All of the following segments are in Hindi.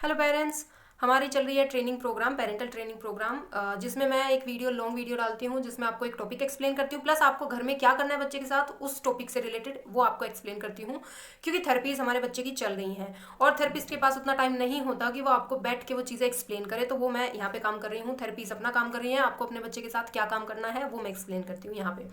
Hello parents. हमारी चल रही है training program, parental training program, जिसमें मैं एक लॉन्ग वीडियो डालती हूँ जिसमें आपको एक टॉपिक एक्सप्लेन करती हूँ, प्लस आपको घर में क्या करना है बच्चे के साथ उस टॉपिक से रिलेटेड वो आपको एक्सप्लेन करती हूँ। क्योंकि थेरेपीज हमारे बच्चे की चल रही हैं और थेरेपिस्ट के पास उतना टाइम नहीं होता कि वो आपको बैठ के वो चीज़ें एक्सप्लेन करे, तो वो मैं यहाँ पे काम कर रही हूँ। थेरेपीज अपना काम कर रही हैं, आपको अपने बच्चे के साथ क्या काम करना है वो मैं एक्सप्लेन करती हूँ यहाँ पे।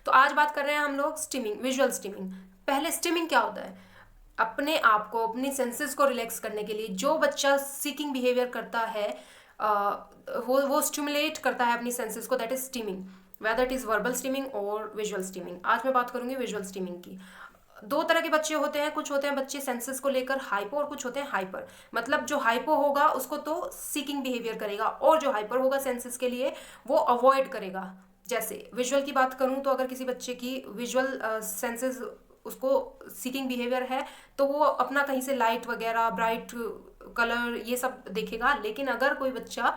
तो आज बात कर रहे हैं हम लोग स्टिमिंग, विजुअल स्टिमिंग। पहले स्टिमिंग क्या होता है? अपने आप को, अपनी सेंसेस को रिलैक्स करने के लिए जो बच्चा सीकिंग बिहेवियर करता है, वो स्टिमुलेट करता है अपनी सेंसेस को, that is steaming, whether it is verbal steaming और विजुअल स्टीमिंग। आज मैं बात करूंगी विजुअल स्टीमिंग की। दो तरह के बच्चे होते हैं, कुछ होते हैं बच्चे सेंसेस को लेकर हाइपो और कुछ होते हैं हाइपर। मतलब जो हाइपो होगा उसको तो सीकिंग बिहेवियर करेगा और जो हाइपर होगा सेंसेस के लिए वो अवॉइड करेगा। जैसे विजुअल की बात करूं तो अगर किसी बच्चे की विजुअल सेंसेस उसको सीकिंग बिहेवियर है तो वो अपना कहीं से लाइट वगैरह, ब्राइट कलर, ये सब देखेगा। लेकिन अगर कोई बच्चा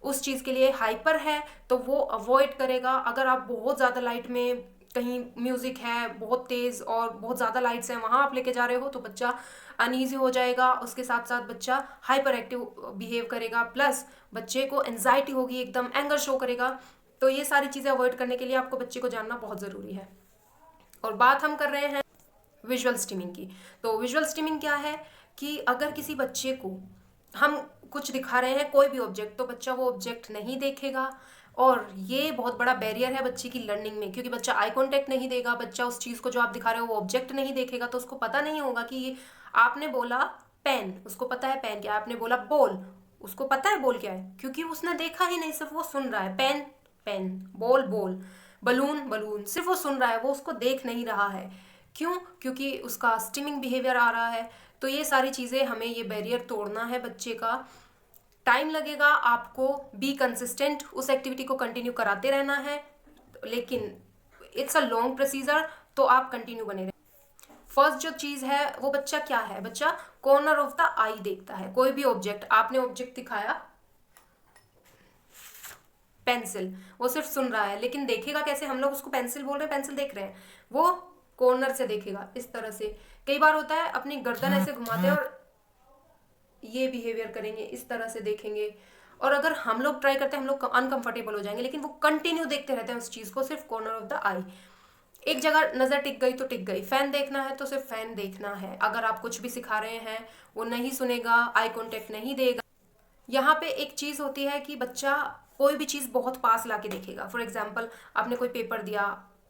उस चीज़ के लिए हाइपर है तो वो अवॉइड करेगा। अगर आप बहुत ज़्यादा लाइट में, कहीं म्यूज़िक है बहुत तेज़ और बहुत ज़्यादा लाइट्स हैं, वहाँ आप लेके जा रहे हो तो बच्चा अनईजी हो जाएगा। उसके साथ साथ बच्चा हाइपर एक्टिव बिहेव करेगा, प्लस बच्चे को एंजाइटी होगी, एकदम एंगर शो करेगा। तो ये सारी चीज़ें अवॉइड करने के लिए आपको बच्चे को जानना बहुत ज़रूरी है। और बात हम कर रहे हैं विजुअल स्टिमिंग की। तो विजुअल स्टिमिंग क्या है कि अगर किसी बच्चे को हम कुछ दिखा रहे हैं, कोई भी ऑब्जेक्ट, तो बच्चा वो ऑब्जेक्ट नहीं देखेगा। और ये बहुत बड़ा बैरियर है बच्चे की लर्निंग में, क्योंकि बच्चा आई कांटेक्ट नहीं देगा। बच्चा उस चीज़ को जो आप दिखा रहे हो वो ऑब्जेक्ट नहीं देखेगा, तो उसको पता नहीं होगा कि ये आपने बोला पेन, उसको पता है पेन क्या है। आपने बोला बॉल, उसको पता है बॉल क्या है, क्योंकि उसने देखा ही नहीं, सिर्फ वो सुन रहा है। Pen pen, ball ball, balloon balloon, सिर्फ वो सुन रहा है, वो उसको देख नहीं रहा है। क्यों? क्योंकि उसका स्टिमिंग बिहेवियर आ रहा है। तो ये सारी चीज़ें हमें, ये बैरियर तोड़ना है बच्चे का। टाइम लगेगा आपको, बी कंसिस्टेंट, उस एक्टिविटी को कंटिन्यू कराते रहना है, लेकिन इट्स अ लॉन्ग प्रोसीजर, तो आप कंटिन्यू बने रहे। फर्स्ट जो चीज़ है वो बच्चा क्या है, बच्चा कॉर्नर ऑफ द आई देखता है। कोई भी ऑब्जेक्ट, आपने ऑब्जेक्ट दिखाया पेंसिल, वो सिर्फ सुन रहा है, लेकिन देखेगा कैसे? हम लोग उसको पेंसिल बोल रहे हैं, पेंसिल देख रहे हैं, वो कॉर्नर से देखेगा, इस तरह से। कई बार होता है अपनी गर्दन ऐसे घुमाते हैं और ये बिहेवियर करेंगे, इस तरह से देखेंगे। और अगर हम लोग ट्राई करते हैं, हम लोग अनकंफर्टेबल हो जाएंगे, लेकिन वो कंटिन्यू देखते रहते हैं उस चीज़ को, सिर्फ कॉर्नर ऑफ द आई। एक जगह नज़र टिक गई तो टिक गई। फैन देखना है तो सिर्फ फैन देखना है। अगर आप कुछ भी सिखा रहे हैं वो नहीं सुनेगा, आई कांटेक्ट नहीं देगा। यहाँ पे एक चीज़ होती है कि बच्चा कोई भी चीज़ बहुत पास ला के देखेगा। फॉर एग्जाम्पल, आपने कोई पेपर दिया,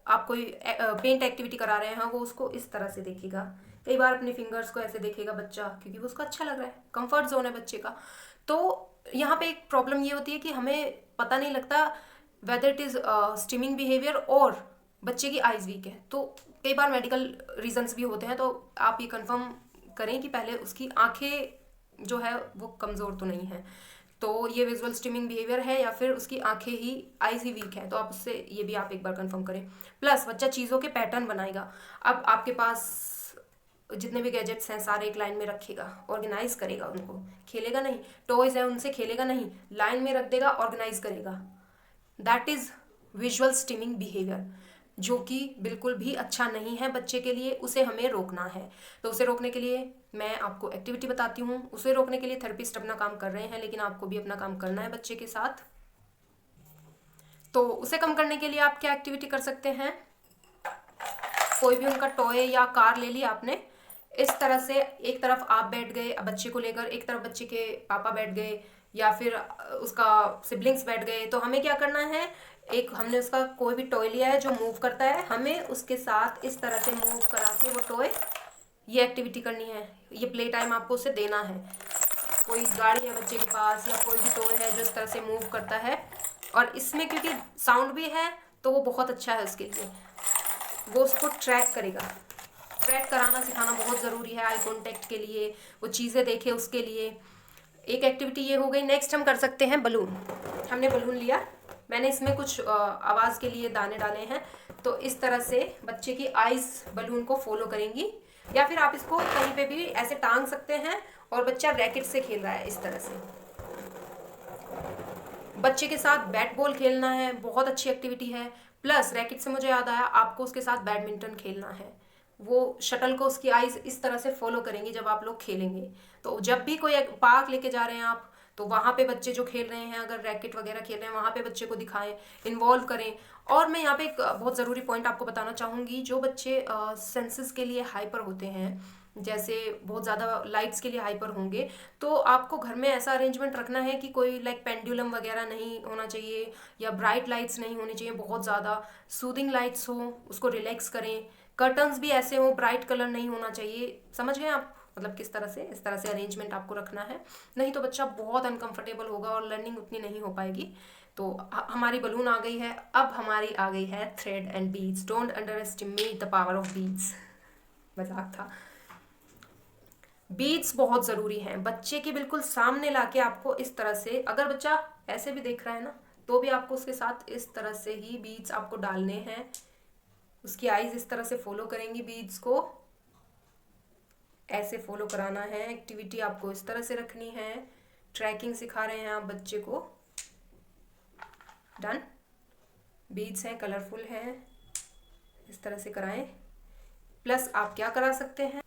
आप कोई पेंट एक्टिविटी करा रहे हैं, वो उसको इस तरह से देखेगा। कई बार अपने फिंगर्स को ऐसे देखेगा बच्चा, क्योंकि वो उसको अच्छा लग रहा है, कंफर्ट जोन है बच्चे का। तो यहाँ पे एक प्रॉब्लम ये होती है कि हमें पता नहीं लगता whether it is stimming behaviour और बच्चे की आइज़ वीक है। तो कई बार मेडिकल रीजंस भी होते हैं, तो आप ये कंफर्म करें कि पहले उसकी आंखें जो है वो कमज़ोर तो नहीं है, तो ये विजुअल स्टिमिंग बिहेवियर है, या फिर उसकी आंखें ही, आईज ही वीक है। तो आप उससे ये भी आप एक बार कंफर्म करें। प्लस बच्चा चीज़ों के पैटर्न बनाएगा। अब आपके पास जितने भी गैजेट्स हैं सारे एक लाइन में रखेगा, ऑर्गेनाइज करेगा उनको, खेलेगा नहीं। टॉयज है उनसे खेलेगा नहीं, लाइन में रख देगा, ऑर्गेनाइज करेगा। That is visual stimming behaviour, जो कि बिल्कुल भी अच्छा नहीं है बच्चे के लिए। उसे हमें रोकना है। तो उसे रोकने के लिए मैं आपको एक्टिविटी बताती हूँ। उसे रोकने के लिए थेरेपिस्ट अपना काम कर रहे हैं, लेकिन आपको भी अपना काम करना है बच्चे के साथ। तो उसे कम करने के लिए आप क्या एक्टिविटी कर सकते हैं? कोई भी उनका टॉय या कार ले लिया आपने, इस तरह से एक तरफ आप बैठ गए बच्चे को लेकर, एक तरफ बच्चे के पापा बैठ गए, या फिर उसका सिबलिंग्स बैठ गए। तो हमें क्या करना है, एक हमने उसका कोई भी टॉय लिया है जो मूव करता है, हमें उसके साथ इस तरह से मूव करा के वो टॉय, ये एक्टिविटी करनी है। ये प्ले टाइम आपको उसे देना है। कोई गाड़ी है बच्चे के पास या कोई भी टॉय है जो इस तरह से मूव करता है, और इसमें क्योंकि साउंड भी है तो वो बहुत अच्छा है उसके लिए। वो उसको ट्रैक करेगा। ट्रैक कराना सिखाना बहुत ज़रूरी है आई कांटेक्ट के लिए, वो चीज़ें देखे उसके लिए। एक एक्टिविटी ये हो गई। नेक्स्ट हम कर सकते हैं बलून। हमने बलून लिया, मैंने इसमें कुछ आवाज़ के लिए दाने डाले हैं। तो इस तरह से बच्चे की आइज़ बलून को फॉलो करेंगी, या फिर आप इसको कहीं पे भी ऐसे टांग सकते हैं और बच्चा रैकेट से खेल रहा है इस तरह से। बच्चे के साथ बैट बॉल खेलना है, बहुत अच्छी एक्टिविटी है। प्लस रैकेट से मुझे याद आया, आपको उसके साथ बैडमिंटन खेलना है, वो शटल को उसकी आईज इस तरह से फॉलो करेंगी जब आप लोग खेलेंगे। तो जब भी कोई पार्क लेके जा रहे हैं आप, तो वहाँ पे बच्चे जो खेल रहे हैं, अगर रैकेट वगैरह खेल रहे हैं, वहाँ पे बच्चे को दिखाएं, इन्वॉल्व करें। और मैं यहाँ पे एक बहुत ज़रूरी पॉइंट आपको बताना चाहूँगी, जो बच्चे सेंसेस के लिए हाइपर होते हैं, जैसे बहुत ज़्यादा लाइट्स के लिए हाइपर होंगे, तो आपको घर में ऐसा अरेंजमेंट रखना है कि कोई लाइक पेंडुलम वगैरह नहीं होना चाहिए, या ब्राइट लाइट्स नहीं होनी चाहिए, बहुत ज़्यादा सूदिंग लाइट्स हो, उसको रिलैक्स करें। कर्टन्स भी ऐसे हो, ब्राइट कलर नहीं होना चाहिए। समझ गए आप मतलब किस तरह से, इस तरह से अरेंजमेंट आपको रखना है, नहीं तो बच्चा बहुत अनकंफर्टेबल होगा और लर्निंग उतनी नहीं हो पाएगी। तो हमारी बलून आ गई है, अब हमारी आ गई है thread and beads. Don't under estimate the power of beads, मजाक था। बीड्स बहुत ज़रूरी हैं, बच्चे के बिल्कुल सामने लाके आपको इस तरह से, अगर बच्चा ऐसे भी देख रहा है ना, तो भी आपको उसके साथ इस तरह से ही बीड्स आपको डालने हैं। उसकी आईज इस तरह से फॉलो करेंगी बीड्स को, ऐसे फॉलो कराना है। एक्टिविटी आपको इस तरह से रखनी है, ट्रैकिंग सिखा रहे हैं आप बच्चे को। डन। बीड्स हैं, कलरफुल हैं, इस तरह से कराएं। प्लस आप क्या करा सकते हैं,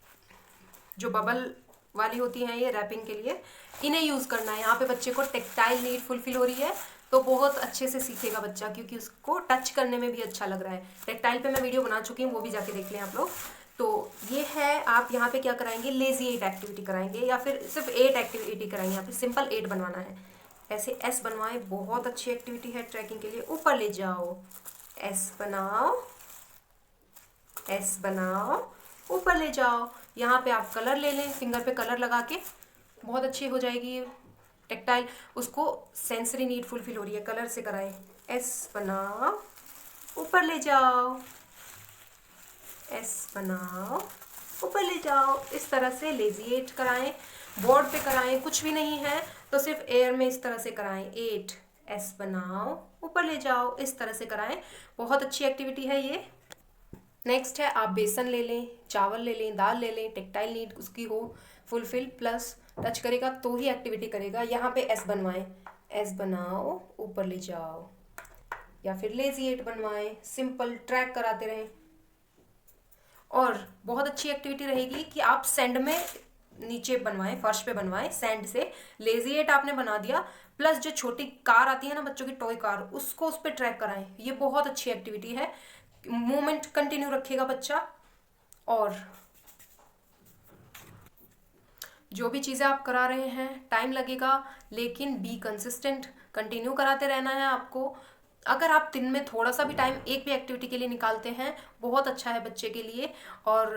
जो बबल वाली होती हैं ये रैपिंग के लिए, इन्हें यूज़ करना है। यहाँ पे बच्चे को टेक्टाइल नीड फुलफिल हो रही है, तो बहुत अच्छे से सीखेगा बच्चा, क्योंकि उसको टच करने में भी अच्छा लग रहा है। टेक्टाइल पे मैं वीडियो बना चुकी हूँ, वो भी जाके देख लें आप लोग। तो ये है, आप यहाँ पे क्या कराएंगे, लेजी 8 एक्टिविटी कराएंगे, या फिर सिर्फ 8 एक्टिविटी कराएंगे। यहाँ पे सिंपल 8 बनवाना है। ऐसे एस बनवाएं, बहुत अच्छी एक्टिविटी है ट्रैकिंग के लिए। ऊपर ले जाओ, एस बनाओ, एस बनाओ, ऊपर ले जाओ। यहाँ पे आप कलर ले लें, फिंगर पे कलर लगा के, बहुत अच्छी हो जाएगी टेक्टाइल। उसको सेंसरी नीड फुलफिल हो रही है, कलर से कराएं। एस बनाओ, ऊपर ले जाओ, एस बनाओ, ऊपर ले जाओ। इस तरह से लेजी 8 कराएं। बोर्ड पे कराएं, कुछ भी नहीं है तो सिर्फ एयर में इस तरह से कराएं। 8, एस बनाओ, ऊपर ले जाओ, इस तरह से कराएं। बहुत अच्छी एक्टिविटी है ये। नेक्स्ट है, आप बेसन ले लें, चावल ले लें, दाल ले लें, टेक्टाइल नीड उसकी हो फुलफिल, प्लस टच करेगा तो ही एक्टिविटी करेगा। यहाँ पे एस बनवाएं, एस बनाओ, ऊपर ले जाओ, या फिर लेजी 8 बनवाएं। सिंपल ट्रैक कराते रहें। और बहुत अच्छी एक्टिविटी रहेगी कि आप सैंड में नीचे बनवाएं, फर्श पे बनवाएं सैंड से। लेजी 8 आपने बना दिया, प्लस जो छोटी कार आती है ना बच्चों की, टॉय कार, उसको उस पर ट्रैक कराएं। ये बहुत अच्छी एक्टिविटी है, मूवमेंट कंटिन्यू रखेगा बच्चा। और जो भी चीज़ें आप करा रहे हैं, टाइम लगेगा, लेकिन बी कंसिस्टेंट, कंटिन्यू कराते रहना है आपको। अगर आप दिन में थोड़ा सा भी टाइम एक भी एक्टिविटी के लिए निकालते हैं, बहुत अच्छा है बच्चे के लिए। और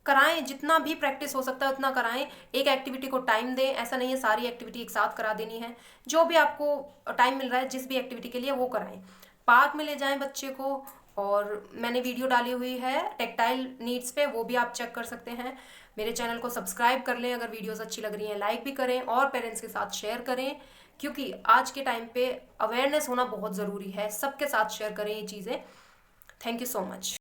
कराएं, जितना भी प्रैक्टिस हो सकता है उतना कराएं। एक एक्टिविटी को टाइम दें, ऐसा नहीं है सारी एक्टिविटी एक साथ करा देनी है। जो भी आपको टाइम मिल रहा है जिस भी एक्टिविटी के लिए, वो कराएं। पार्क में ले जाएं बच्चे को, और मैंने वीडियो डाली हुई है टेक्टाइल नीड्स पे, वो भी आप चेक कर सकते हैं। मेरे चैनल को सब्सक्राइब कर लें, अगर वीडियोस अच्छी लग रही हैं लाइक भी करें, और पेरेंट्स के साथ शेयर करें, क्योंकि आज के टाइम पे अवेयरनेस होना बहुत ज़रूरी है। सबके साथ शेयर करें ये चीज़ें। Thank you so much.